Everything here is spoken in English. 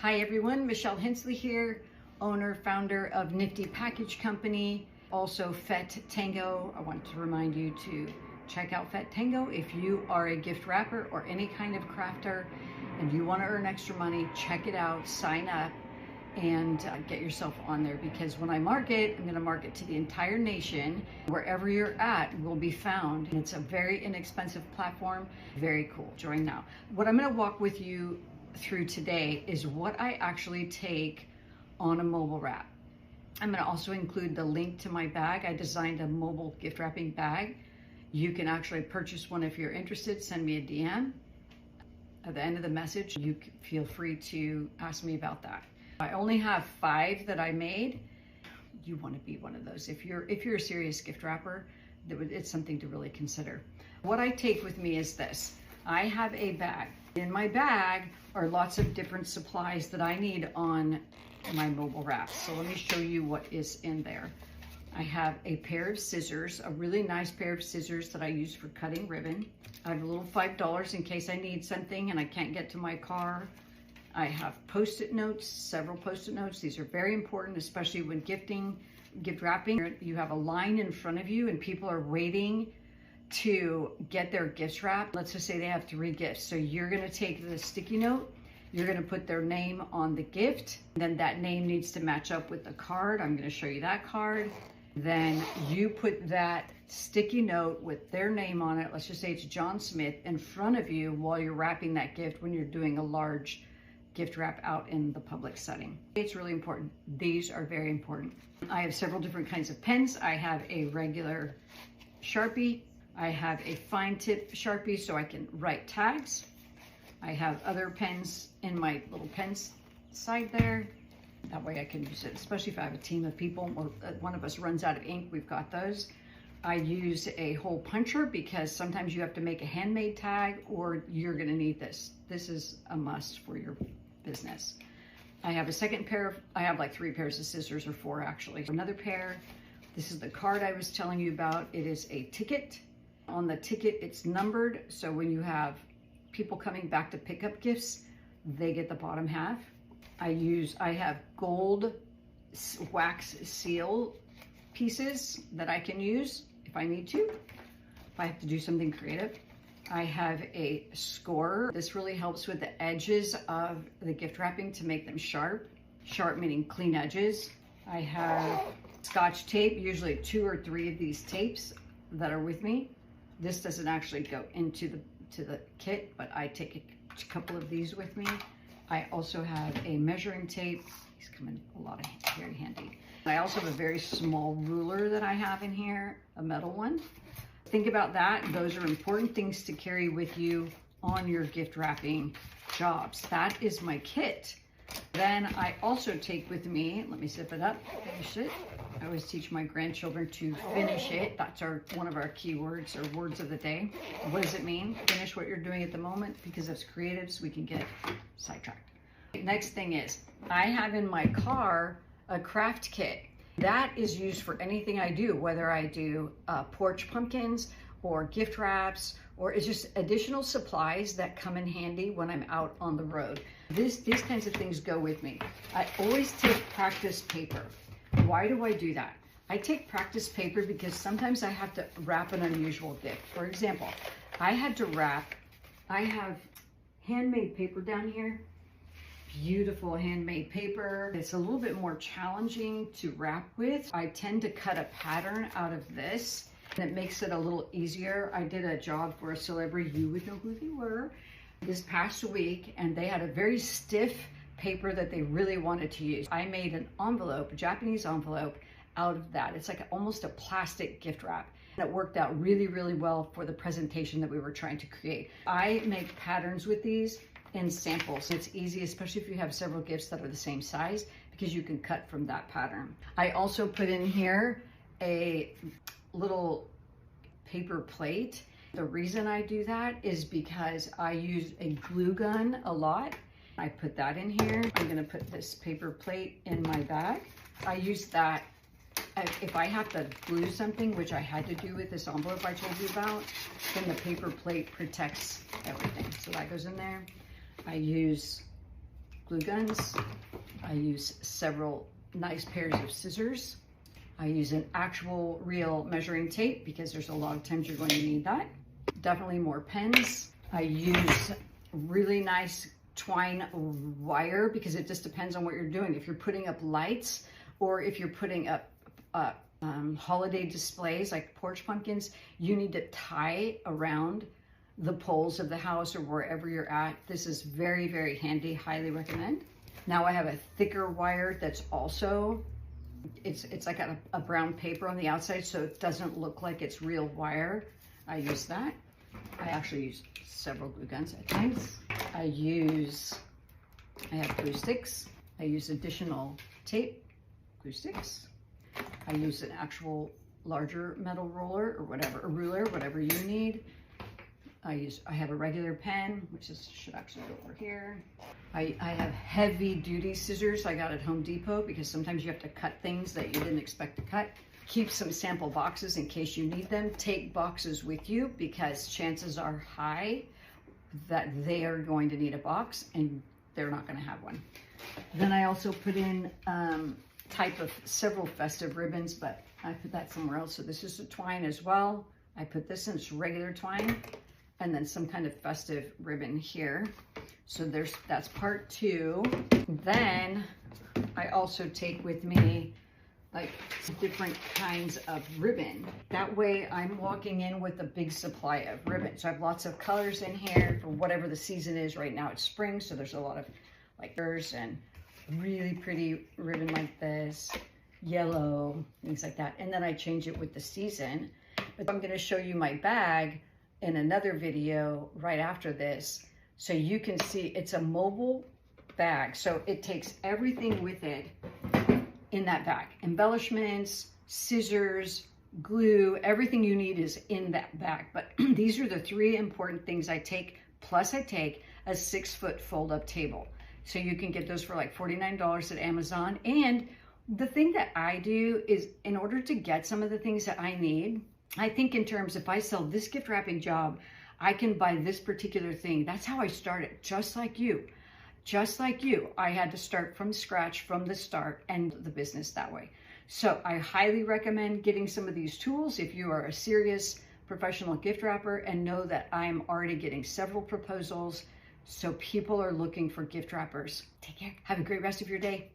Hi everyone, Michelle Hensley here, owner, founder of Nifty Package Company, also Fett Tango. I want to remind you to check out Fett Tango if you are a gift wrapper or any kind of crafter and you want to earn extra money. Check it out, sign up, and get yourself on there, because when I market, I'm going to market to the entire nation. Wherever you're at will be found. It's a very inexpensive platform. Very cool. Join now. What I'm going to walk with you through today is what I actually take on a mobile wrap. I'm going to also include the link to my bag. I designed a mobile gift wrapping bag. You can actually purchase one if you're interested. Send me a DM. At the end of the message, you feel free to ask me about that. I only have 5 that I made. You want to be one of those. If you're a serious gift wrapper, it's something to really consider. What I take with me is this. I have a bag. In my bag are lots of different supplies that I need on my mobile wrap. So let me show you what is in there. I have a pair of scissors, a really nice pair of scissors that I use for cutting ribbon. I have a little $5 in case I need something and I can't get to my car. I have Post-it notes, several Post-it notes. These are very important, especially when gift wrapping. You have a line in front of you and people are waiting to get their gifts wrapped. Let's just say they have 3 gifts. So you're gonna take the sticky note, you're gonna put their name on the gift, then that name needs to match up with the card. I'm gonna show you that card. Then you put that sticky note with their name on it, let's just say it's John Smith, in front of you while you're wrapping that gift when you're doing a large gift wrap out in the public setting. It's really important. These are very important. I have several different kinds of pens. I have a regular Sharpie. I have a fine tip Sharpie so I can write tags. I have other pens in my little pens side there. That way I can use it, especially if I have a team of people or one of us runs out of ink, we've got those. I use a hole puncher because sometimes you have to make a handmade tag or you're gonna need this. This is a must for your business. I have a second pair of, I have like 3 pairs of scissors, or 4 actually. Another pair, this is the card I was telling you about. It is a ticket. On the ticket, it's numbered, so when you have people coming back to pick up gifts, they get the bottom half. I have gold wax seal pieces that I can use if I need to, if I have to do something creative. I have a scorer. This really helps with the edges of the gift wrapping to make them sharp. Sharp meaning clean edges. I have Scotch tape, usually 2 or 3 of these tapes that are with me. This doesn't actually go into the kit, but I take a couple of these with me. I also have a measuring tape. These come in very handy. I also have a very small ruler that I have in here, a metal one. Think about that. Those are important things to carry with you on your gift wrapping jobs. That is my kit. Then I also take with me, let me zip it up, finish it. I always teach my grandchildren to finish it. That's one of our key words or words of the day. What does it mean? Finish what you're doing at the moment, because as creatives, we can get sidetracked. Next thing is, I have in my car a craft kit. That is used for anything I do, whether I do porch pumpkins or gift wraps, or it's just additional supplies that come in handy when I'm out on the road. These kinds of things go with me. I always take practice paper. Why do I do that? I take practice paper because sometimes I have to wrap an unusual gift. For example, I have handmade paper down here. Beautiful handmade paper. It's a little bit more challenging to wrap with. I tend to cut a pattern out of this and it makes it a little easier. I did a job for a celebrity, you would know who they were, this past week, and they had a very stiff paper that they really wanted to use. I made an envelope, a Japanese envelope, out of that. It's like almost a plastic gift wrap. And it worked out really, really well for the presentation that we were trying to create. I make patterns with these in samples. It's easy, especially if you have several gifts that are the same size, because you can cut from that pattern. I also put in here a little paper plate. The reason I do that is because I use a glue gun a lot. I put that in here. I'm gonna put this paper plate in my bag. I use that if I have to glue something, which I had to do with this envelope I told you about, then the paper plate protects everything. So that goes in there. I use glue guns. I use several nice pairs of scissors. I use an actual real measuring tape because there's a lot of times you're going to need that. Definitely more pens. I use really nice twine wire because it just depends on what you're doing. If you're putting up lights or if you're putting up holiday displays like porch pumpkins, you need to tie around the poles of the house or wherever you're at. This is very, very handy, highly recommend. Now I have a thicker wire that's also, it's like a brown paper on the outside so it doesn't look like it's real wire. I use that. I actually use several glue guns at times. I have glue sticks. I use additional tape, glue sticks. I use an actual larger metal roller or whatever, a ruler, whatever you need. I have a regular pen, which should actually go over here. I have heavy duty scissors I got at Home Depot because sometimes you have to cut things that you didn't expect to cut. Keep some sample boxes in case you need them. Take boxes with you because chances are high that they are going to need a box and they're not going to have one. Then I also put in type of several festive ribbons, but I put that somewhere else. So this is a twine as well. I put this in, it's regular twine, and then some kind of festive ribbon here. So that's part 2. Then I also take with me like different kinds of ribbon. That way I'm walking in with a big supply of ribbon. So I have lots of colors in here for whatever the season is. Right now it's spring, so there's a lot of like colors and really pretty ribbon like this, yellow, things like that. And then I change it with the season. But I'm gonna show you my bag in another video right after this so you can see it's a mobile bag. So it takes everything with it in that bag. Embellishments, scissors, glue, everything you need is in that bag. But these are the 3 important things I take, plus I take a 6-foot fold-up table. So you can get those for like $49 at Amazon. And the thing that I do is in order to get some of the things that I need, I think in terms, if I sell this gift wrapping job, I can buy this particular thing. That's how I started, just like you. Just like you, I had to start from scratch from the start and the business that way. So I highly recommend getting some of these tools if you are a serious professional gift wrapper, and know that I'm already getting several proposals. So people are looking for gift wrappers. Take care. Have a great rest of your day.